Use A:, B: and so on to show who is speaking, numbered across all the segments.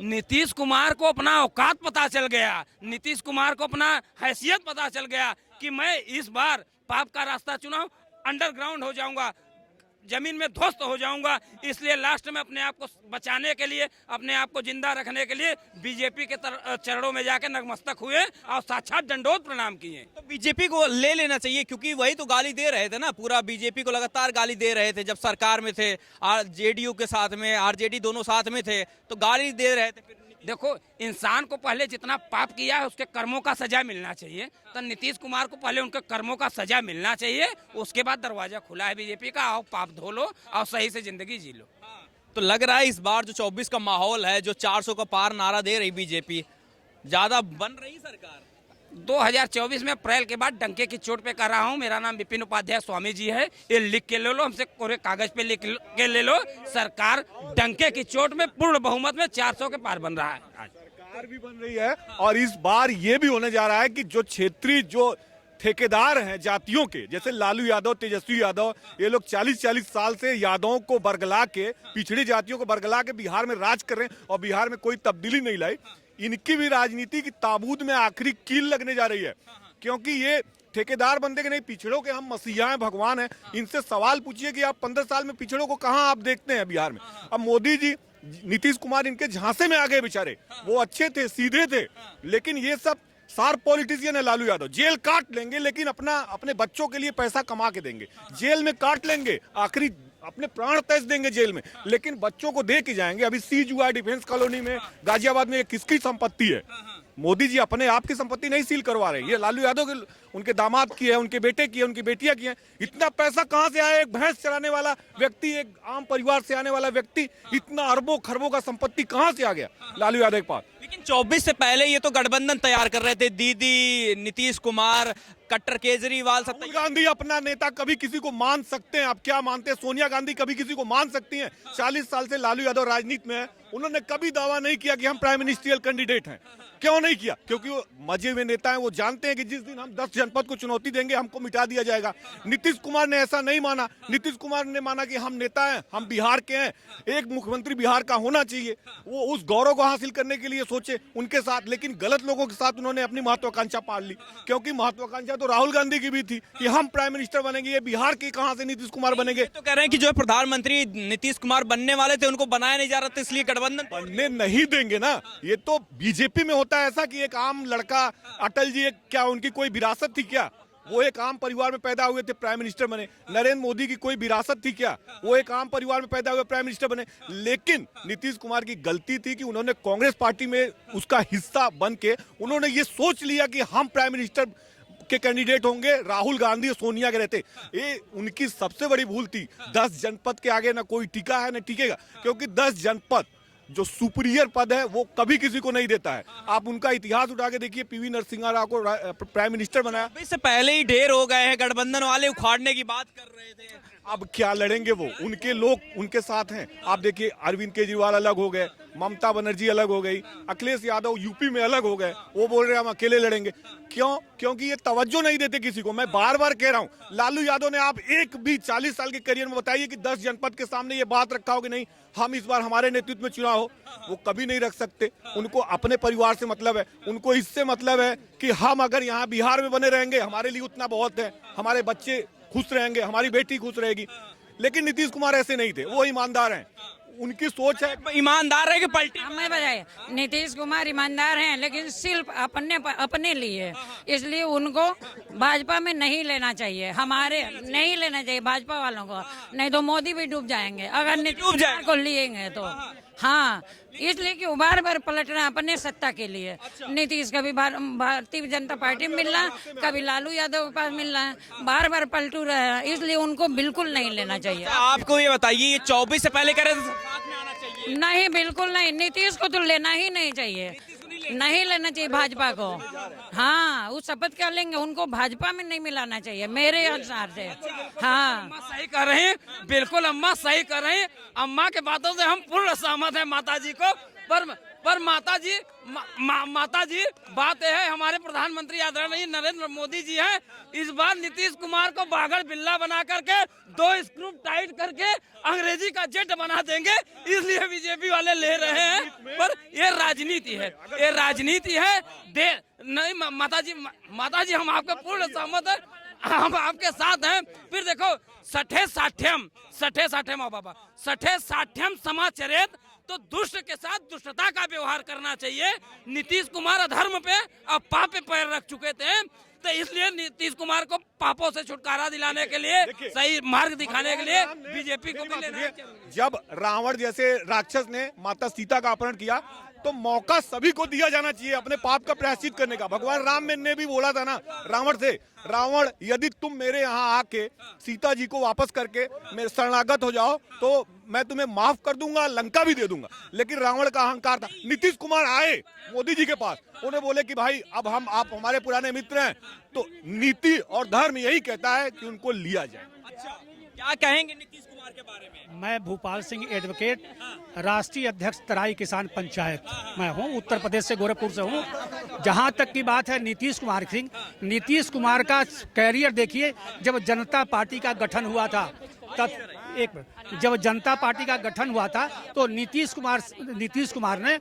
A: नीतीश कुमार को अपना औकात पता चल गया, नीतीश कुमार को अपना हैसियत पता चल गया कि मैं इस बार पाप का रास्ता चुना, अंडरग्राउंड हो जाऊंगा, जमीन में ध्वस्त हो जाऊंगा। इसलिए लास्ट में अपने आप को बचाने के लिए, अपने आप को जिंदा रखने के लिए बीजेपी के चरणों में जाकर नतमस्तक हुए और साक्षात दंडोत प्रणाम किए।
B: तो बीजेपी को ले लेना चाहिए, क्योंकि वही तो गाली दे रहे थे ना, पूरा बीजेपी को लगातार गाली दे रहे थे जब सरकार में थे, जेडीयू के साथ में, आरजेडी दोनों साथ में थे तो गाली दे रहे थे।
A: देखो, इंसान को पहले जितना पाप किया है उसके कर्मों का सजा मिलना चाहिए, तो नीतीश कुमार को पहले उनके कर्मों का सजा मिलना चाहिए, उसके बाद दरवाजा खुला है बीजेपी का, आओ पाप धो लो और सही से जिंदगी जी लो।
B: तो लग रहा है इस बार जो 24 का माहौल है, जो 400 का पार नारा दे रही बीजेपी, ज्यादा बन रही सरकार।
A: 2024 में अप्रैल के बाद डंके की चोट पे कर रहा हूँ। मेरा नाम विपिन उपाध्याय स्वामी जी है, ये लिख के ले लो, हमसे कोरे कागज पे लिख के ले लो। सरकार डंके की चोट में पूर्ण बहुमत में 400 के पार बन रहा है।
C: सरकार भी बन रही है और इस बार ये भी होने जा रहा है कि जो क्षेत्रीय जो ठेकेदार हैं जातियों के, जैसे लालू यादव, तेजस्वी यादव, ये लोग 40-40 साल से यादवों को बरगला के, पिछड़ी जातियों को बरगला के बिहार में राज कर रहे हैं और बिहार में कोई तब्दीली नहीं लाई। इनकी भी राजनीति की ताबूत में आखिरी कील लगने जा रही है, क्योंकि ये ठेकेदार बनते कि नहीं, पिछड़ों के हम मसीहा हैं, भगवान हैं। इनसे सवाल पूछिए कि आप 15 साल में पिछड़ों को कहाँ आप देखते हैं बिहार में। अब मोदी जी, नीतीश कुमार इनके झांसे में आ गए बेचारे, वो अच्छे थे, सीधे थे, लेकिन ये सब शार्प पॉलिटिशियन है। लालू यादव जेल काट लेंगे, लेकिन अपने बच्चों के लिए पैसा कमा के देंगे, जेल में काट लेंगे, आखिरी अपने प्राण त्याग देंगे जेल में, लेकिन बच्चों को दे के जाएंगे। अभी सीज हुआ डिफेंस कॉलोनी में गाजियाबाद में, ये किसकी संपत्ति है? मोदी जी अपने आप की संपत्ति नहीं सील करवा रहे, ये लालू यादव के, उनके दामाद की है, उनके बेटे की है, उनकी बेटियां की है। इतना पैसा कहां से आया? एक भैंस चराने वाला व्यक्ति, एक आम परिवार से आने वाला व्यक्ति, इतना अरबों खरबों का संपत्ति कहां से आ गया लालू यादव के पास?
B: लेकिन 24 से पहले ये तो गठबंधन तैयार कर रहे थे, दीदी, नीतीश कुमार, कट्टर केजरीवाल, सब।
C: राहुल गांधी अपना नेता कभी किसी को मान सकते हैं? आप क्या मानते हैं? सोनिया गांधी कभी किसी को मान सकती हैं? 40 साल से लालू यादव राजनीति में है, उन्होंने कभी दावा नहीं किया कि हम प्राइम मिनिस्ट्रियल कैंडिडेट हैं। क्यों नहीं किया? क्योंकि वो मजे में नेता है, वो जानते हैं कि जिस दिन हम 10 जनपद को चुनौती देंगे हमको मिटा दिया जाएगा। नीतीश कुमार ने ऐसा नहीं माना, नीतीश कुमार ने माना कि हम नेता हैं, हम बिहार के हैं, एक मुख्यमंत्री बिहार का होना चाहिए, वो उस गौरव को हासिल करने के लिए सोचे उनके साथ। लेकिन गलत लोगों के साथ उन्होंने अपनी महत्वाकांक्षा पाल ली, क्योंकि महत्वाकांक्षा तो राहुल गांधी की भी थी कि हम प्राइम मिनिस्टर बनेंगे, ये बिहार के कहां से नीतीश कुमार बनेंगे?
B: तो कह रहे हैं कि जो प्रधानमंत्री नीतीश कुमार बनने वाले थे उनको बनाया नहीं जा रहा था, इसलिए गठबंधन
C: बनने नहीं देंगे ना। ये तो बीजेपी में होता है ऐसा कि एक आम लड़का, अटल जी, क्या उनकी कोई विरासत थी क्या? वो एक आम परिवार में पैदा हुए थे, प्राइम मिनिस्टर बने। नरेंद्र मोदी की कोई विरासत थी क्या? वो एक आम परिवार में पैदा हुए, प्राइम मिनिस्टर बने। लेकिन नीतीश कुमार की गलती थी कि उन्होंने कांग्रेस पार्टी में उसका हिस्सा बन के उन्होंने ये सोच लिया कि हम प्राइम मिनिस्टर के कैंडिडेट होंगे, राहुल गांधी और सोनिया के रहते। ये उनकी सबसे बड़ी भूल थी। 10 जनपद के आगे ना कोई टिका है, ना टिकेगा, क्योंकि 10 जनपद जो सुपीरियर पद है वो कभी किसी को नहीं देता है। आप उनका इतिहास उठा के देखिए, पीवी नरसिम्हा राव को प्राइम मिनिस्टर बनाया।
B: इससे पहले ही ढेर हो गए हैं, गठबंधन वाले उखाड़ने की बात कर रहे थे।
C: अब क्या लड़ेंगे वो? उनके लोग उनके साथ हैं। आप देखिए, अरविंद केजरीवाल अलग हो गए, ममता बनर्जी अलग हो गई, अखिलेश यादव यूपी में अलग हो गए, वो बोल रहे हैं हम अकेले लड़ेंगे। क्यों? क्योंकि ये तवज्जो नहीं देते किसी को। मैं बार बार कह रहा हूँ, लालू यादव ने आप एक भी 40 साल के करियर में बताइए कि 10 जनपद के सामने ये बात रखा हो कि नहीं हम इस बार हमारे नेतृत्व में चुनाव हो। वो कभी नहीं रख सकते। उनको अपने परिवार से मतलब है, उनको इससे मतलब है कि हम अगर यहाँ बिहार में बने रहेंगे हमारे लिए उतना बहुत है, हमारे बच्चे खुश रहेंगे, हमारी बेटी खुश रहेगी। लेकिन नीतीश कुमार ऐसे नहीं थे, वो ईमानदार हैं। उनकी सोच है
B: ईमानदार है कि पलटी।
D: हमें बताइए, नीतीश कुमार ईमानदार हैं, लेकिन सिर्फ अपने लिए, इसलिए उनको भाजपा में नहीं लेना चाहिए। हमारे नहीं लेना चाहिए भाजपा वालों को, नहीं तो मोदी भी डूब जाएंगे अगर नीतीश कुमार को लेंगे तो। हाँ, इसलिए कि बार बार पलटना अपने सत्ता के लिए। नीतीश कभी भारतीय जनता पार्टी में मिल रहा है, कभी लालू यादव के पास मिल रहा है, बार बार पलटू रहे हैं, इसलिए उनको बिल्कुल नहीं लेना चाहिए।
B: आपको ये बताइए, ये 24 से पहले कह रहे थे साथ में आना चाहिए।
D: नहीं, बिल्कुल नहीं, नीतीश को तो लेना ही नहीं चाहिए, नहीं लेना चाहिए भाजपा को। हाँ, वो शपथ क्या लेंगे, उनको भाजपा में नहीं मिलाना चाहिए मेरे अनुसार से। हाँ,
A: अम्मा सही कर रहे हैं, बिल्कुल अम्मा सही कर रहे हैं। अम्मा के बातों से हम पूर्ण सहमत हैं माता जी को, पर माता जी बात यह है, हमारे प्रधानमंत्री आदरणीय नरेंद्र मोदी जी हैं, इस बार नीतीश कुमार को बागड़ बिल्ला बना करके 2 स्क्रू टाइट करके अंग्रेजी का जेट बना देंगे, इसलिए बीजेपी वाले ले रहे हैं। पर ये राजनीति है, ये राजनीति है। नहीं माता जी हम आपके पूर्ण सहमत है, हम आपके साथ हैं। फिर देखो सठे साठ्यम बाबा सठे साठ्यम समाचरित, तो दुष्ट के साथ दुष्टता का व्यवहार करना चाहिए। नीतीश कुमार अधर्म पे और पाप पे पैर रख चुके थे, तो इसलिए नीतीश कुमार को पापों से छुटकारा दिलाने के लिए, सही मार्ग दिखाने के लिए बीजेपी को भी लेना चाहिए।
C: जब रावण जैसे राक्षस ने माता सीता का अपहरण किया तो मौका सभी को दिया जाना चाहिए अपने पाप का प्रायश्चित करने का। भगवान राम ने भी बोला था ना रावण से, रावण यदि तुम मेरे यहाँ आके सीता जी को वापस करके मेरे शरणागत हो जाओ तो मैं तुम्हें माफ कर दूंगा, लंका भी दे दूंगा। लेकिन रावण का अहंकार था। नीतीश कुमार आए मोदी जी के पास, उन्हें बोले कि भाई अब आप हमारे पुराने मित्र हैं, तो नीति और धर्म यही कहता है कि उनको लिया जाए।
B: अच्छा, क्या कहेंगे नीतीश कुमार के बारे में?
E: मैं भूपाल सिंह एडवोकेट, राष्ट्रीय अध्यक्ष तराई किसान पंचायत मैं हूं, उत्तर प्रदेश से गोरखपुर से हूं। जहां तक की बात है नीतीश कुमार का कैरियर देखिए। जब जनता पार्टी का गठन हुआ था जब जनता पार्टी का गठन हुआ था तो नीतीश कुमार ने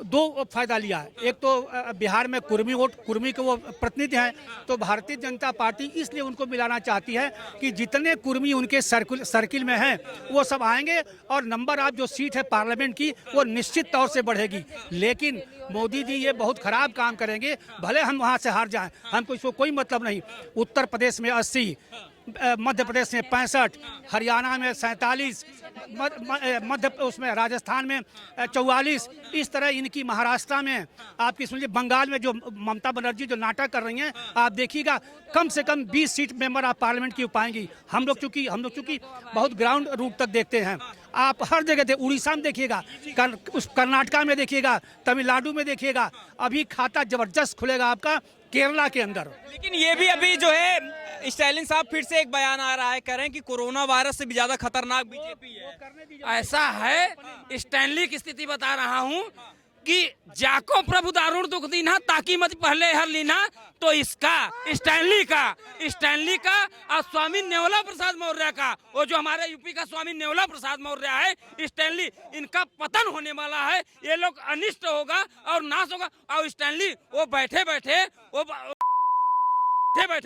E: 2 फायदा लिया। एक तो बिहार में कुर्मी के वो प्रतिनिधि हैं, तो भारतीय जनता पार्टी इसलिए उनको मिलाना चाहती है कि जितने कुर्मी उनके सर्किल में हैं वो सब आएंगे और नंबर ऑफ जो सीट है पार्लियामेंट की वो निश्चित तौर से बढ़ेगी। लेकिन मोदी जी ये बहुत खराब काम करेंगे, भले हम वहाँ से हार जाएं, हमको इसको कोई मतलब नहीं। उत्तर प्रदेश में 80, मध्य प्रदेश में 65, हरियाणा में 47, उसमें राजस्थान में 44, इस तरह इनकी महाराष्ट्र में, आपकी सुनिए बंगाल में जो ममता बनर्जी जो नाटक कर रही हैं, आप देखिएगा कम से कम 20 सीट मेंबर ऑफ पार्लियामेंट की पाएंगी। हम लोग चूंकि बहुत ग्राउंड रूट तक देखते हैं, आप हर जगह थे, उड़ीसा में देखिएगा, कर्नाटका में देखिएगा, तमिलनाडु में देखिएगा, अभी खाता जबरदस्त खुलेगा आपका केरला के अंदर।
B: लेकिन ये भी अभी जो है स्टालिन साहब फिर से एक बयान आ रहा है, कह रहे हैं कि कोरोना वायरस से भी ज्यादा खतरनाक बीजेपी है।
A: ऐसा है, स्टैनली की स्थिति बता रहा हूँ कि जाको प्रभु दारुण दुख दीना ताकि मत पहले हर लीना, तो इसका स्टैनली का और स्वामी नेवला प्रसाद मौर्य का, वो जो हमारे यूपी का स्वामी नेवला प्रसाद मौर्य है, स्टैनली, इनका पतन होने वाला है। ये लोग अनिष्ट होगा और नाश होगा। और स्टैनली वो बैठे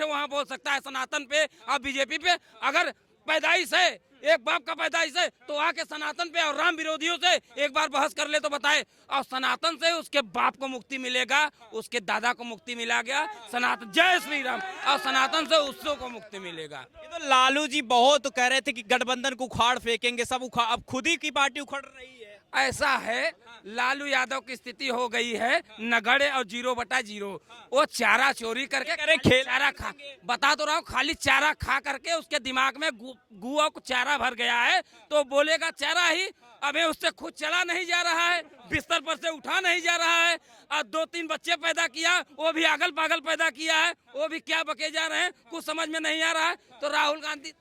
A: वहाँ बोल सकता है सनातन पे और बीजेपी पे। अगर पैदाइश है, एक बाप का पैदाइश है, तो आके सनातन पे और राम विरोधियों से एक बार बहस कर ले तो बताए। और सनातन से उसके बाप को मुक्ति मिलेगा, उसके दादा को मुक्ति मिला गया, सनातन, जय श्री राम, और सनातन से उसको को मुक्ति मिलेगा।
B: ये तो लालू जी बहुत कह रहे थे कि गठबंधन को उखाड़ फेंकेंगे, सब अब खुद ही की पार्टी उखड़ रही है।
A: ऐसा है, लालू यादव की स्थिति हो गई है नगड़े और 0/0। वो चारा चोरी करके चारा खा, बता तो रहा हूँ, खाली चारा खा करके उसके दिमाग में गुआ को चारा भर गया है, तो बोलेगा चारा ही। अबे उससे खुद चला नहीं जा रहा है, बिस्तर पर से उठा नहीं जा रहा है, और 2-3 बच्चे पैदा किया, वो भी अगल पागल पैदा किया है, वो भी क्या बके जा रहे हैं, कुछ समझ में नहीं आ रहा है। तो राहुल गांधी,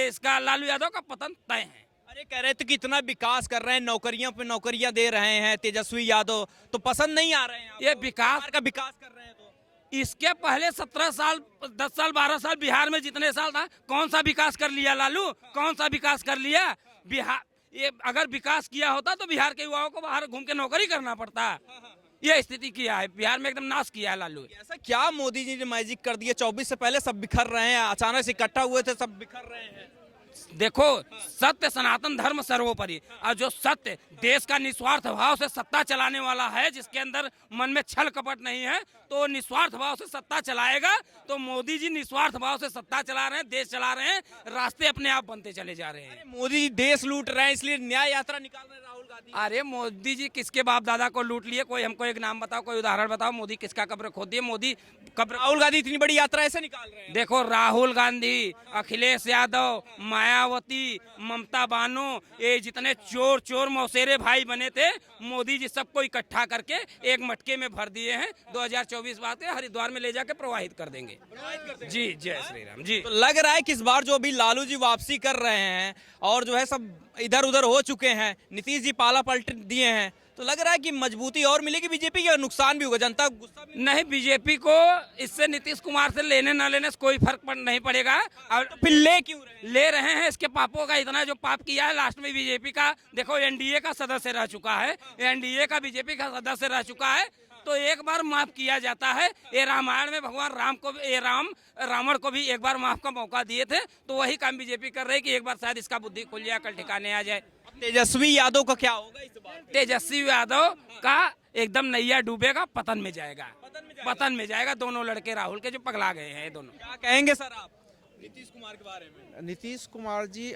A: इसका लालू यादव का पतन तय है।
B: अरे कह रहे थे कि इतना विकास कर रहे हैं, नौकरियों पे नौकरियां दे रहे हैं तेजस्वी यादव, तो पसंद नहीं आ रहे हैं।
A: ये विकास
B: का विकास कर रहे हैं तो
A: इसके पहले 17 साल, 10 साल, 12 साल बिहार में जितने साल था, कौन सा विकास कर लिया लालू? कौन सा विकास कर लिया? बिहार, ये अगर विकास किया होता तो बिहार के युवाओं को बाहर घूम के नौकरी करना पड़ता। ये स्थिति किया है बिहार में, एकदम नाश किया है लालू।
B: ऐसा क्या मोदी जी ने मैजिक कर दिया? 24 से पहले सब बिखर रहे हैं, अचानक से इकट्ठा हुए थे, सब बिखर रहे हैं।
A: देखो, सत्य सनातन धर्म सर्वोपरि, और जो सत्य देश का निस्वार्थ भाव से सत्ता चलाने वाला है, जिसके अंदर मन में छल कपट नहीं है, तो निस्वार्थ भाव से सत्ता चलाएगा। तो मोदी जी निस्वार्थ भाव से सत्ता चला रहे हैं, देश चला रहे हैं, रास्ते अपने आप बनते चले जा रहे हैं।
B: मोदी जी देश लूट रहे हैं, इसलिए न्याय यात्रा निकाल रहे हैं राहुल गांधी।
A: अरे मोदी जी किसके बाप दादा को लूट लिए? कोई हमको एक नाम बताओ, कोई उदाहरण बताओ। मोदी किसका कब्र खोद दिए? मोदी कब्र,
B: राहुल गांधी इतनी बड़ी यात्रा ऐसे निकाल रहे हैं।
A: देखो, राहुल गांधी, अखिलेश यादव, मायावती, ममता बानो, ये जितने चोर मौसेरे भाई बने थे, मोदी जी सबको इकट्ठा करके एक मटके में भर दिए हैं। 2024 बात है, हरिद्वार में ले जाके प्रवाहित कर देंगे। जी, जय श्री राम जी।
B: तो लग रहा है कि इस बार जो अभी लालू जी वापसी कर रहे हैं और जो है सब इधर उधर हो चुके हैं, नीतीश जी पाला पलट दिए हैं, तो लग रहा है कि मजबूती और मिलेगी बीजेपी की और नुकसान भी होगा, जनता को गुस्सा भी।
A: नहीं, बीजेपी को इससे नीतीश कुमार से लेने न लेने से कोई फर्क नहीं पड़ेगा। और
B: फिर ले क्यों रहे?
A: ले रहे हैं, इसके पापों का इतना जो पाप किया है लास्ट में बीजेपी का, देखो एनडीए का सदस्य रह चुका है, एनडीए का बीजेपी का सदस्य रह चुका है, तो एक बार माफ किया जाता है। ये रामायण में भगवान राम को ये रावण को भी एक बार माफ का मौका दिए थे, तो वही काम बीजेपी कर रही है कि एक बार शायद इसका बुद्धि खुल जाए, कल ठिकाने आ जाए।
B: तेजस्वी यादव का क्या होगा इस बार?
A: तेजस्वी यादव का एकदम नैया डूबेगा, पतन में जाएगा, पतन में जाएगा। दोनों लड़के राहुल के जो पगला गए हैं दोनों।
B: क्या कहेंगे सर आप नीतीश कुमार के बारे में?
F: नीतीश कुमार जी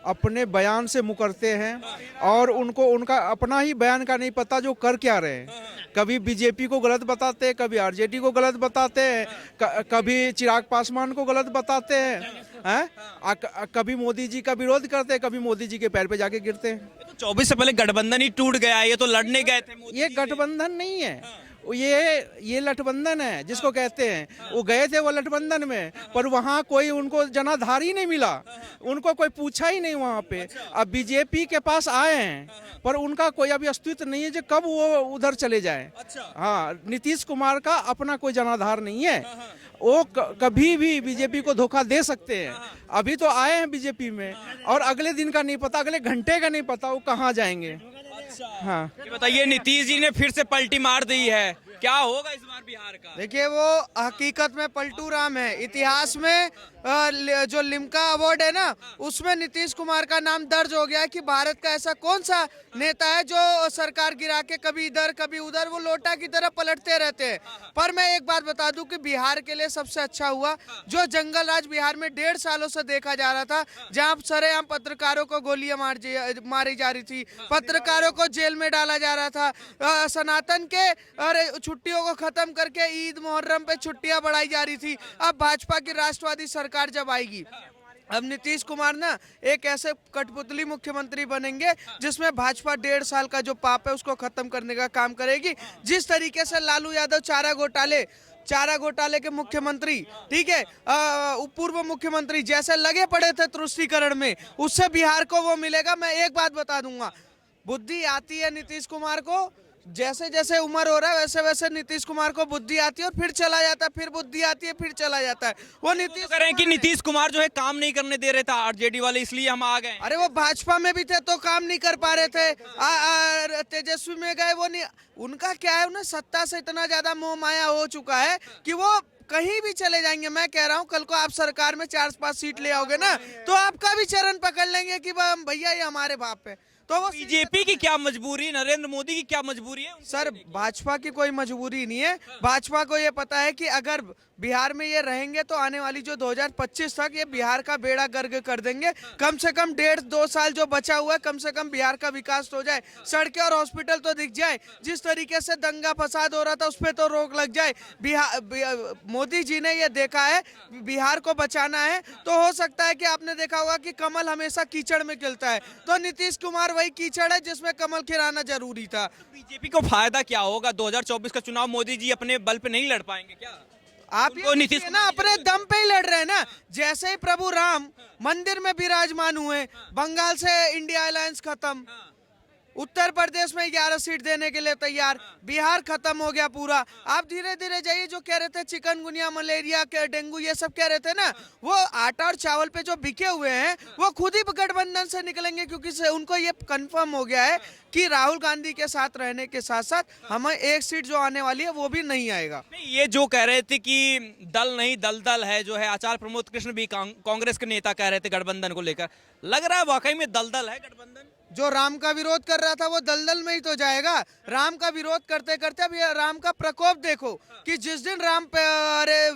F: अपने बयान से मुकरते हैं और उनको उनका अपना ही बयान का नहीं पता जो कर क्या रहे हैं। कभी बीजेपी को गलत बताते हैं, कभी आरजेडी को गलत बताते हैं, कभी चिराग पासवान को गलत बताते हैं, कभी मोदी जी का विरोध करते हैं, कभी मोदी जी के पैर पे जाके गिरते हैं।
B: तो 24 से पहले गठबंधन ही टूट गया, ये तो लड़ने गए थे मोदी
F: ये
B: जी से।
F: गठबंधन नहीं है, ये लठबंधन है जिसको कहते हैं। वो गए थे वो लठबंधन में, पर वहाँ कोई उनको जनाधार ही नहीं मिला, उनको कोई पूछा ही नहीं वहाँ पे। अब बीजेपी के पास आए हैं पर उनका कोई अभी अस्तित्व नहीं है जो कब वो उधर चले जाए। हाँ, नीतीश कुमार का अपना कोई जनाधार नहीं है, वो कभी भी बीजेपी को धोखा दे सकते हैं। अभी तो आए हैं बीजेपी में और अगले दिन का नहीं पता, अगले घंटे का नहीं पता वो कहाँ जाएंगे। हाँ,
B: ये बताइए, नीतीश जी ने फिर से पलटी मार दी है, क्या होगा इस बार बिहार का?
G: देखिए, वो हकीकत में पलटू राम है। इतिहास में जो लिम्का अवार्ड है ना, उसमें नीतीश कुमार का नाम दर्ज हो गया है कि भारत का ऐसा कौन सा नेता है जो सरकार गिरा के कभी इधर कभी उधर वो लोटा की तरह पलटते रहते हैं। पर मैं एक बात बता दूं कि बिहार के लिए सबसे अच्छा हुआ जो जंगल राज बिहार में 1.5 सालों से देखा जा रहा था, जहां सरेआम पत्रकारों को गोलियां मारी जा रही थी, पत्रकारों को जेल में डाला जा रहा था, सनातन के छुट्टियों को खत्म करके ईद मुहर्रम पे छुट्टियां बढ़ाई जा रही थी। अब भाजपा की राष्ट्रवादी सरकार जब आएगी, अब नीतीश कुमार ना एक ऐसे कठपुतली मुख्यमंत्री बनेंगे जिसमें भाजपा 1.5 साल का जो पाप है उसको खत्म करने का काम करेगी। जिस तरीके से लालू यादव चारा घोटाले के मुख्यमंत्री, ठीक है, पूर्व मुख्यमंत्री जैसे लगे पड़े थे तुष्टीकरण में, उससे बिहार को वो मिलेगा। मैं एक बात बता दूंगा, बुद्धि आती है नीतीश कुमार को, जैसे जैसे उम्र हो रहा है वैसे वैसे नीतीश कुमार को बुद्धि आती है और फिर चला जाता है, फिर बुद्धि आती है फिर चला जाता है। वो नीतीश
B: कह रहे हैं कि नीतीश कुमार जो है काम नहीं करने दे रहे थे आरजेडी वाले, इसलिए हम आ गए।
G: अरे वो भाजपा में भी थे तो काम नहीं कर पा रहे थे, तेजस्वी में गए वो नहीं, उनका क्या है, उन्हें सत्ता से इतना ज्यादा मोह माया हो चुका है कि वो कहीं भी चले जाएंगे। मैं कह रहा हूँ कल को आप सरकार में 4-5 सीट ले आओगे ना तो आपका भी चरण पकड़ लेंगे कि भैया ये हमारे बाप है। तो वो
B: बीजेपी की क्या मजबूरी, नरेंद्र मोदी की क्या मजबूरी है?
G: सर, भाजपा की कोई मजबूरी नहीं है। भाजपा को ये पता है कि अगर बिहार में ये रहेंगे तो आने वाली जो 2025 तक ये बिहार का बेड़ा गर्क कर देंगे। कम से कम 1.5-2 साल जो बचा हुआ है, कम से कम बिहार का विकास हो जाए, सड़कें और हॉस्पिटल तो दिख जाए, जिस तरीके से दंगा फसाद हो रहा था उस पर तो रोक लग जाए। मोदी जी ने ये देखा है बिहार को बचाना है, तो हो सकता है कि आपने देखा होगा कि कमल हमेशा कीचड़ में खिलता है, तो नीतीश कुमार वही कीचड़ है जिसमें कमल खिलाना जरूरी था।
B: बीजेपी को फायदा क्या होगा? 2024 का चुनाव मोदी जी अपने बल पे नहीं लड़ पाएंगे क्या?
G: आप ये
B: नीतीश
G: ना अपने दम पे ही लड़ रहे हैं ना। जैसे ही प्रभु राम मंदिर में विराजमान हुए, बंगाल से इंडिया अलायंस खत्म, उत्तर प्रदेश में 11 सीट देने के लिए तैयार, बिहार खत्म हो गया पूरा। आप धीरे धीरे जाइए, जो कह रहे थे चिकनगुनिया, मलेरिया, डेंगू, ये सब कह रहे थे ना, वो आटा और चावल पे जो बिके हुए हैं वो खुद ही गठबंधन से निकलेंगे, क्योंकि उनको ये कंफर्म हो गया है कि राहुल गांधी के साथ रहने के साथ साथ हमें एक सीट जो आने वाली है वो भी नहीं आएगा।
B: ये जो कह रहे थे कि दल नहीं दलदल है, जो है आचार्य प्रमोद कृष्ण भी कांग्रेस के नेता कह रहे थे गठबंधन को लेकर, लग रहा है वाकई में दलदल है गठबंधन?
G: जो राम का विरोध कर रहा था वो दलदल में ही तो जाएगा। राम का विरोध करते करते अब ये राम का प्रकोप देखो कि जिस दिन राम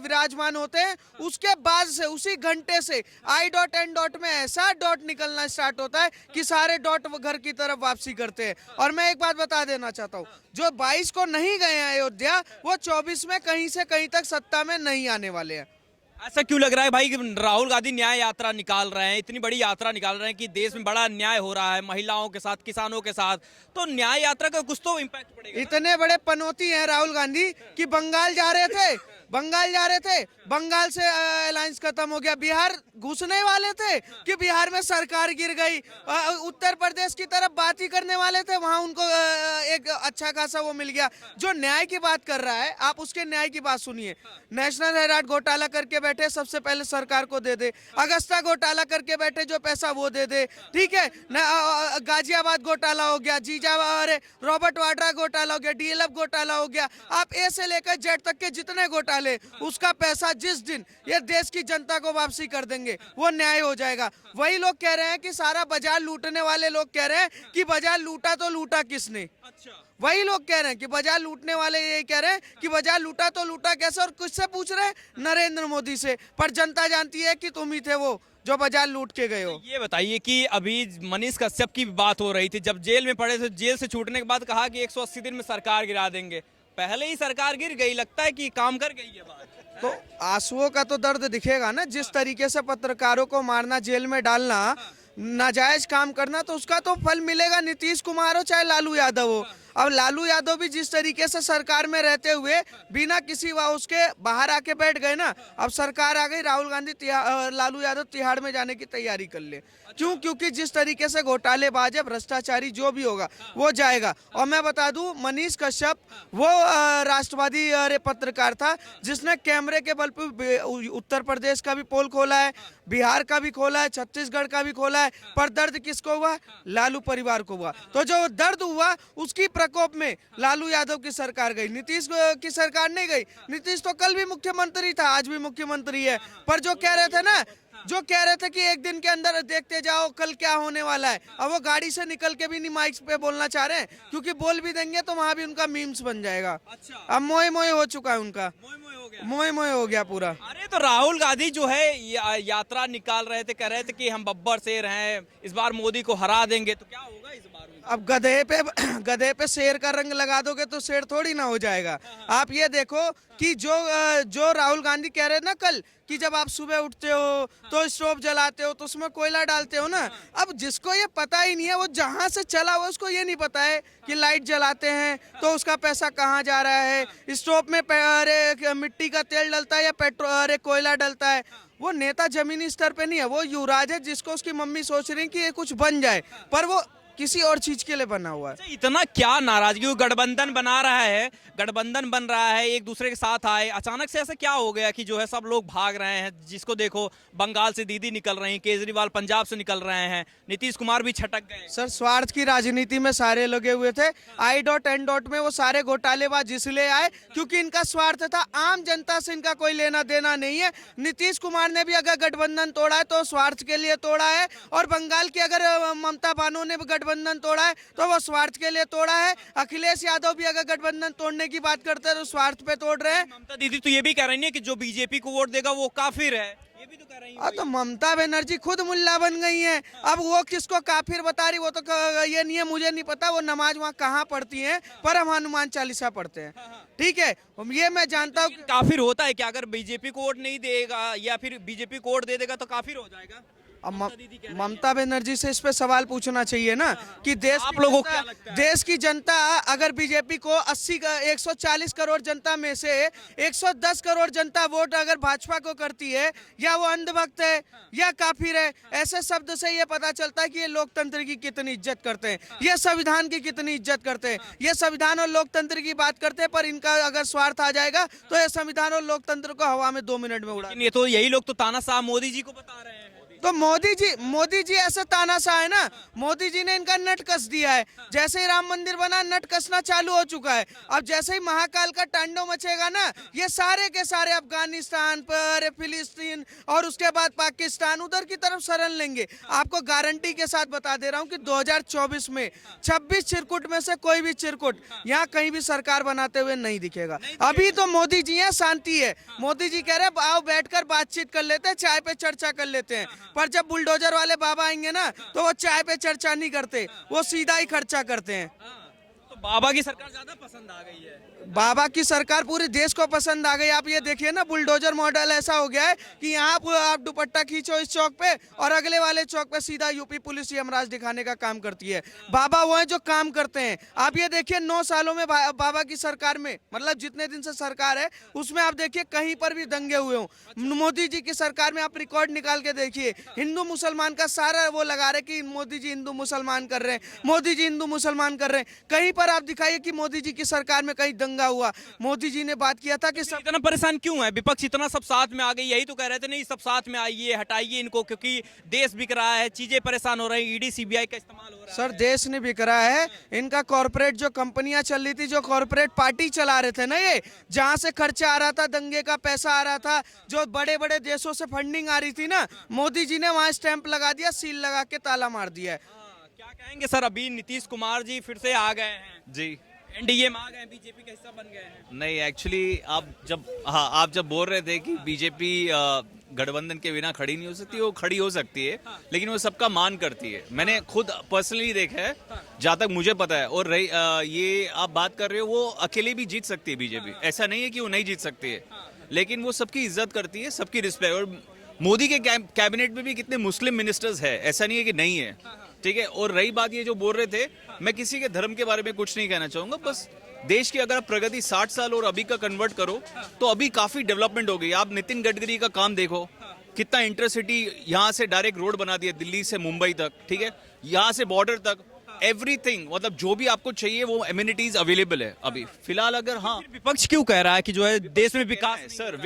G: विराजमान होते हैं उसके बाद से उसी घंटे से I.N. में ऐसा डॉट निकलना स्टार्ट होता है कि सारे डॉट घर की तरफ वापसी करते हैं। और मैं एक बात बता देना चाहता हूँ, जो 22 को नहीं गए हैं अयोध्या, वो 24 में कहीं से कहीं तक सत्ता में नहीं आने वाले हैं।
B: ऐसा क्यों लग रहा है भाई कि राहुल गांधी न्याय यात्रा निकाल रहे हैं, इतनी बड़ी यात्रा निकाल रहे हैं कि देश में बड़ा अन्याय हो रहा है महिलाओं के साथ, किसानों के साथ, तो न्याय यात्रा का कुछ तो इम्पैक्ट पड़ेगा।
G: इतने बड़े पनौती हैं राहुल गांधी कि बंगाल जा रहे थे, बंगाल जा रहे थे, बंगाल से अलायंस खत्म हो गया। बिहार घुसने वाले थे कि बिहार में सरकार गिर गई। उत्तर प्रदेश की तरफ बात ही करने वाले थे, वहां उनको एक अच्छा खासा वो मिल गया। जो न्याय की बात कर रहा है, आप उसके न्याय की बात सुनिए। नेशनल हेराल्ड घोटाला करके बैठे, सबसे पहले सरकार को दे दे। अगस्ता घोटाला करके बैठे, जो पैसा वो दे दे, ठीक है। गाजियाबाद घोटाला हो गया, रॉबर्ट वाड्रा घोटाला हो गया, डीएलएफ घोटाला हो गया। आप ए से लेकर जेड तक के जितने घोटाले, उसका पैसा जिस दिन ये देश की जनता को वापसी कर देंगे, वो न्याय हो जाएगा। वही लोग कह रहे हैं कि सारा बाजार लूटने वाले लोग कह रहे हैं कि बाजार लूटा तो लूटा किसने। वही लोग कह रहे हैं कि बाजार लूटने वाले ये कह रहे हैं कि बाजार लूटा तो लूटा कैसे, और किससे पूछ रहे हैं? नरेंद्र मोदी से। पर जनता जानती है कि तुम ही थे वो जो बाजार लूट के गए हो।
B: ये बताइए कि अभी मनीष कश्यप की बात हो रही थी, जब जेल में पड़े थे, जेल से छूटने के बाद कहा कि 180 दिन में सरकार गिरा देंगे। पहले ही सरकार गिर गई, लगता है कि काम कर गई है बात।
G: तो आंसुओं का तो दर्द दिखेगा ना। जिस तरीके से पत्रकारों को मारना, जेल में डालना, नाजायज काम करना, तो उसका तो फल मिलेगा। नीतीश कुमार हो चाहे लालू यादव हो। अब लालू यादव भी जिस तरीके से सरकार में रहते हुए बिना किसी उसके बाहर आके बैठ गए ना, अब सरकार आ गई, राहुल गांधी लालू यादव तिहाड़ में जाने की तैयारी कर ले। क्यों? क्योंकि जिस तरीके से घोटालेबाज है, भ्रष्टाचारी जो भी होगा वो जाएगा। और मैं बता दूं, मनीष कश्यप वो राष्ट्रवादी पत्रकार था जिसने कैमरे के बल पर उत्तर प्रदेश का भी पोल खोला है, बिहार का भी खोला है, छत्तीसगढ़ का भी खोला है। पर दर्द किसको हुआ? लालू परिवार को हुआ। तो जो दर्द हुआ, उसकी प्रकोप में लालू यादव की सरकार गई, नीतीश की सरकार नहीं गई। नीतीश तो कल भी मुख्यमंत्री था, आज भी मुख्यमंत्री है। पर जो कह रहे थे ना, जो कह रहे थे कि एक दिन के अंदर देखते जाओ कल क्या होने वाला है, अब वो गाड़ी से निकल के भी नहीं माइक पे बोलना चाह रहे हैं, क्योंकि बोल भी देंगे तो वहां भी उनका मीम्स बन जाएगा। अब मोए मोए हो चुका है उनका, मोए मोए हो गया पूरा।
B: अरे तो राहुल गांधी जो है यात्रा निकाल रहे थे, कह रहे थे कि हम बब्बर शेर हैं, इस बार मोदी को हरा देंगे, तो क्या होगा इस बार?
G: अब गधे पे शेर का रंग लगा दोगे तो शेर थोड़ी ना हो जाएगा। आप ये देखो कि जो राहुल गांधी कह रहे ना कल, कि जब आप सुबह उठते हो तो स्टोव जलाते हो तो उसमें कोयला डालते हो ना। अब जिसको ये पता ही नहीं है, वो जहां से चला हुआ, उसको ये नहीं पता है कि लाइट जलाते हैं तो उसका पैसा कहाँ जा रहा है, स्टोव में मिट्टी का तेल डलता है या पेट्रोल कोयला डलता है। वो नेता जमीनी स्तर पे नहीं है, वो युवराज है जिसको उसकी मम्मी सोच रही कि ये कुछ बन जाए, पर वो किसी और चीज के लिए बना हुआ है।
B: इतना क्या नाराजगी? गठबंधन बना रहा है, गठबंधन बन रहा है, एक दूसरे के साथ आए, अचानक से ऐसा क्या हो गया कि जो है सब लोग भाग रहे हैं? जिसको देखो, बंगाल से दीदी निकल रही, केजरीवाल पंजाब से निकल रहे हैं, नीतीश कुमार भी छटक गए।
G: सर, स्वार्थ की राजनीति में सारे लगे हुए थे। I.N. में वो सारे घोटालेबाज इसलिए आए क्योंकि इनका स्वार्थ था, आम जनता से इनका कोई लेना देना नहीं है। नीतीश कुमार ने भी अगर गठबंधन तोड़ा है तो स्वार्थ के लिए तोड़ा है, और बंगाल की अगर ममता बानो ने गठबंधन तोड़ा है तो वो स्वार्थ के लिए तोड़ा है। अखिलेश यादव भी अगर गठबंधन तोड़ने की बात करते हैं तो स्वार्थ पे तोड़ रहे हैं।
B: ममता दीदी तो ये भी कह रही है कि जो बीजेपी को वोट देगा वो काफिर है, ये भी तो कह रही है।
G: तो ममता बनर्जी खुद मुल्ला बन गई हैं। अब वो किसको काफिर बता रही, वो तो ये नहीं है, मुझे नहीं पता वो नमाज वहाँ कहाँ पढ़ती हैं, पर हम हनुमान चालीसा पढ़ते हैं, ठीक है, ये मैं जानता हूँ।
B: काफिर होता है कि अगर बीजेपी को वोट नहीं देगा या फिर बीजेपी को वोट दे देगा तो काफिर हो जाएगा?
G: अब ममता बनर्जी से इस पे सवाल पूछना चाहिए ना कि देश की जनता अगर बीजेपी को 140 करोड़ जनता में से 110 करोड़ जनता वोट अगर भाजपा को करती है, या वो अंधभक्त है या काफिर है, ऐसे शब्द से ये पता चलता है कि ये लोकतंत्र की कितनी इज्जत करते हैं, ये संविधान की कितनी इज्जत करते हैं। ये संविधान और लोकतंत्र की बात करते हैं, पर इनका अगर स्वार्थ आ जाएगा तो ये संविधान और लोकतंत्र को हवा में 2 मिनट में उड़ा।
B: ये तो यही लोग तो तानाशाह मोदी जी को बता रहे हैं।
G: तो मोदी जी ऐसे तानाशाह है ना, मोदी जी ने इनका नट कस दिया है। जैसे ही राम मंदिर बना, नट कसना चालू हो चुका है। अब जैसे ही महाकाल का तांडव मचेगा ना, ये सारे के सारे अफगानिस्तान पर, फिलिस्तीन और उसके बाद पाकिस्तान, उधर की तरफ शरण लेंगे। आपको गारंटी के साथ बता दे रहा हूँ कि 2024 में 26 चिरकुट में से कोई भी चिरकुट यहाँ कहीं भी सरकार बनाते हुए नहीं दिखेगा। अभी तो मोदी जी हैं, शांति है। मोदी जी कह रहे आओ बैठकर बातचीत कर लेते हैं, चाय पे चर्चा कर लेते हैं। पर जब बुलडोजर वाले बाबा आएंगे ना, तो वो चाय पे चर्चा नहीं करते, वो सीधा ही खर्चा करते हैं।
B: तो बाबा की सरकार ज्यादा पसंद आ गई है।
G: बाबा की सरकार पूरे देश को पसंद आ गई। आप ये देखिए ना, बुलडोजर मॉडल ऐसा हो गया है कि यहाँ आप दुपट्टा खींचो इस चौक पे और अगले वाले चौक पे सीधा यूपी पुलिस यमराज दिखाने का काम करती है। बाबा वो है जो काम करते हैं। आप ये देखिए 9 सालों में बाबा की सरकार में, मतलब जितने दिन से सरकार है उसमें आप देखिए कहीं पर भी दंगे हुए हों। मोदी जी की सरकार में आप रिकॉर्ड निकाल के देखिए, हिंदू मुसलमान का सारा वो लगा रहे कि मोदी जी हिंदू मुसलमान कर रहे हैं, मोदी जी हिंदू मुसलमान कर रहे हैं। कहीं पर आप दिखाइए कि मोदी जी की सरकार में कहीं दंगा हुआ। मोदी जी ने बात किया था कि सब
B: इतना परेशान क्यों है विपक्ष, इतना सब साथ में आ गई, यही तो कह रहे थे नहीं सब साथ में आइए, हटाइए इनको, क्योंकि देश बिक रहा है, चीजें परेशान हो रही है, ईडी सीबीआई का इस्तेमाल हो रहा है।
G: सर देश ने बिक रहा है। इनका कॉर्पोरेट जो कंपनियां चल रही थी, जो कॉर्पोरेट पार्टी चला रहे थे ना, ये जहां से खर्चा आ रहा था, दंगे का पैसा आ रहा था, जो बड़े बड़े देशों से फंडिंग आ रही थी ना, मोदी जी ने वहां स्टैंप लगा दिया, सील लगा के ताला मार दिया है।
B: क्या कहेंगे सर, अभी नीतीश कुमार जी फिर से आ गए हैं,
H: जी
B: एनडीए में आ गए, बीजेपी का हिस्सा बन गए हैं।
H: नहीं, एक्चुअली आप जब बोल रहे थे कि बीजेपी गठबंधन के बिना खड़ी नहीं हो सकती, वो खड़ी हो सकती है, लेकिन वो सबका मान करती है। मैंने खुद पर्सनली देखा है, जहाँ तक मुझे पता है। और ये आप बात कर रहे हो, वो अकेले भी जीत सकती है बीजेपी, ऐसा नहीं है कि वो नहीं जीत सकती है, लेकिन वो सबकी इज्जत करती है, सबकी रिस्पेक्ट। और मोदी के कैबिनेट में भी कितने मुस्लिम मिनिस्टर्स है, ऐसा नहीं है कि नहीं है, ठीक है। और रही बात ये जो बोल रहे थे, मैं किसी के धर्म के बारे में कुछ नहीं कहना चाहूंगा, बस देश की अगर आप प्रगति 60 साल और अभी का कन्वर्ट करो तो अभी काफी डेवलपमेंट हो गई। आप नितिन गडकरी का काम देखो, कितना इंटरसिटी यहाँ से डायरेक्ट रोड बना दिया, दिल्ली से मुंबई तक, ठीक है, यहाँ से बॉर्डर तक, एवरीथिंग, मतलब जो भी आपको चाहिए वो एमिनिटीज अवेलेबल है अभी फिलहाल। अगर हाँ,
B: विपक्ष क्यों कह रहा है कि जो है देश में विकास
H: सर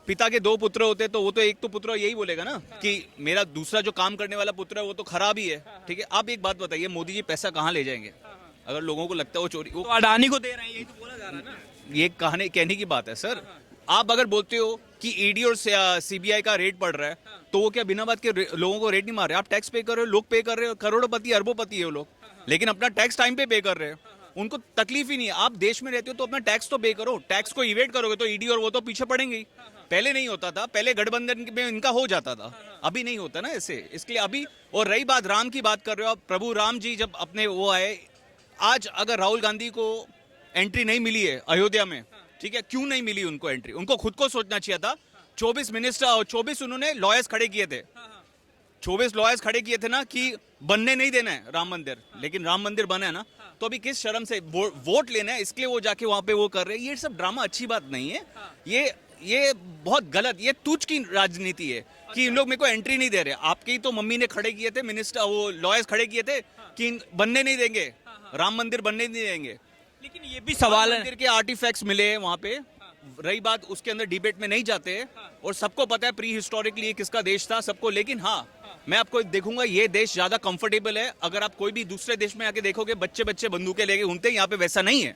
H: पिता के 2 पुत्र होते तो वो तो एक तो पुत्र यही बोलेगा ना कि मेरा दूसरा जो काम करने वाला पुत्र है वो तो खराब ही है, ठीक है। आप एक बात बताइए, मोदी जी पैसा कहाँ ले जाएंगे? अगर लोगों को लगता है वो चोरी, वो
B: तो अडानी को दे रहे हैं, यही तो बोला जा रहा है ना।
H: ये कहने की बात है सर। आप अगर बोलते हो कि ईडी और सीबीआई का रेट पड़ रहा है, तो वो क्या बिना बात के लोगों को रेट नहीं मार रहे? आप टैक्स पे कर रहे हो, लोग पे कर रहे हो, करोड़पति अरबोपति है वो लोग, लेकिन अपना टैक्स टाइम पे कर रहे हो, उनको तकलीफ ही नहीं है। आप देश में रहते हो तो अपना टैक्स तो पे करो, टैक्स को इवेट करोगे तो ईडी और वो तो पीछे पड़ेंगे ही। पहले नहीं होता था, पहले गठबंधन में इनका हो जाता था, अभी नहीं होता ना ऐसे, इसलिए अभी। और रही बात राम की बात कर रहे हो आप, प्रभु राम जी जब अपने वो आए, आज अगर राहुल गांधी को एंट्री नहीं मिली है अयोध्या में, ठीक है, क्यों नहीं मिली उनको एंट्री? उनको खुद को सोचना चाहिए था। 24 उन्होंने लॉयर्स खड़े किए थे, 24 लॉयर्स खड़े किए थे ना कि बनने नहीं देना है राम मंदिर, लेकिन राम मंदिर बना है ना, तो अभी किस शर्म से वोट लेना है, इसके लिए वो जाके वहां पे वो कर रहे हैं। ये सब ड्रामा अच्छी बात नहीं है, ये बहुत गलत, ये तुच्छ की राजनीति है कि इन लोग मेरे को एंट्री नहीं दे रहे। आपकी तो मम्मी ने खड़े किए थे, मिनिस्टर वो लॉयर्स खड़े किए थे कि बनने नहीं देंगे, राम मंदिर बनने नहीं देंगे।
B: लेकिन ये भी सवाल है,
H: मंदिर के आर्टिफैक्ट्स मिले वहां पे, रही बात उसके अंदर डिबेट में नहीं जाते, और सबको पता है प्री हिस्टोरिकली किसका देश था सबको। लेकिन हाँ, मैं आपको देखूंगा, ये देश ज्यादा कंफर्टेबल है। अगर आप कोई भी दूसरे देश में आके देखोगे, बच्चे बंदूकें लेके घूमते हैं, यहाँ पे वैसा नहीं है।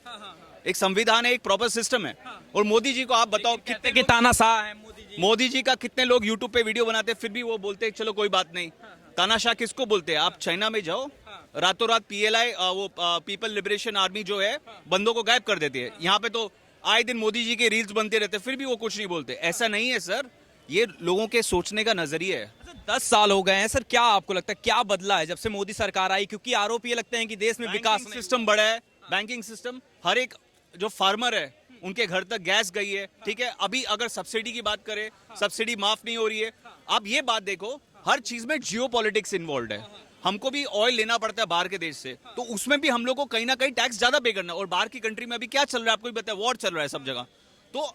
H: एक संविधान है, एक प्रॉपर सिस्टम है। और मोदी जी को आप बताओ,
B: कितने के तानाशाह है
H: मोदी जी का कितने लोग यूट्यूब पे वीडियो बनाते हैं, फिर भी वो बोलते हैं चलो कोई बात नहीं। तानाशाह किसको बोलते हैं? आप चाइना में जाओ, रातों रात PLI वो पीपल लिबरेशन आर्मी जो है बंदों को गायब कर देती है। यहाँ पे तो आए दिन मोदी जी के रील्स बनते रहते, फिर भी वो कुछ नहीं बोलते। ऐसा नहीं है सर, ये लोगों के सोचने का नजरिया है।
B: 10 साल हो गए हैं सर, क्या आपको लगता है क्या बदला है जब से मोदी सरकार आई? क्योंकि आरोप ये लगते हैं कि देश में विकास
H: सिस्टम बड़ा है, बैंकिंग सिस्टम, हर एक जो फार्मर है उनके घर तक गैस गई है, ठीक है। अभी अगर सब्सिडी की बात करें, सब्सिडी माफ नहीं हो रही है। आप ये बात देखो, हर चीज में जियोपॉलिटिक्स इन्वॉल्व है। हमको भी ऑयल लेना पड़ता है बाहर के देश से, तो उसमें भी हम लोग को कहीं ना कहीं टैक्स ज्यादा पे करना है। और बाहर की कंट्री में अभी क्या चल रहा है आपको भी पता है, वॉर चल रहा है सब जगह। तो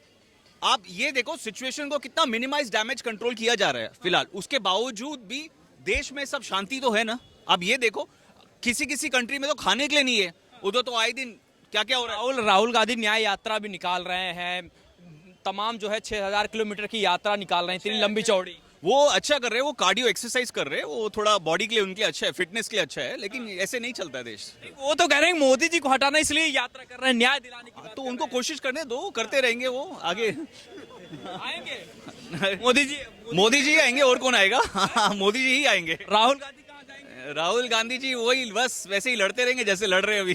H: आप ये देखो सिचुएशन को कितना मिनिमाइज डैमेज कंट्रोल किया जा रहा है फिलहाल। उसके बावजूद भी देश में सब शांति तो है ना। अब ये देखो, किसी कंट्री में तो खाने के लिए नहीं है, उधर तो आए दिन क्या क्या हो रहा है।
B: राहुल गांधी न्याय यात्रा भी निकाल रहे हैं, तमाम जो है 6000 किलोमीटर की यात्रा निकाल रहे हैं, इतनी लंबी चौड़ी।
H: वो अच्छा कर रहे हैं, वो कार्डियो एक्सरसाइज कर रहे हैं, वो थोड़ा बॉडी के लिए उनके लिए अच्छा है, फिटनेस के लिए अच्छा है, लेकिन ऐसे नहीं चलता है देश।
B: वो तो कह रहे हैं मोदी जी को हटाना इसलिए यात्रा कर रहे हैं, न्याय दिलाने की।
H: तो उनको कोशिश करने दो, करते रहेंगे वो आगे।
B: आएंगे मोदी जी
H: आएंगे, और कौन आएगा? मोदी जी ही आएंगे।
B: राहुल गांधी कहाँ जाएंगे?
H: राहुल गांधी जी वही बस वैसे ही लड़ते रहेंगे जैसे लड़ रहे हैं अभी।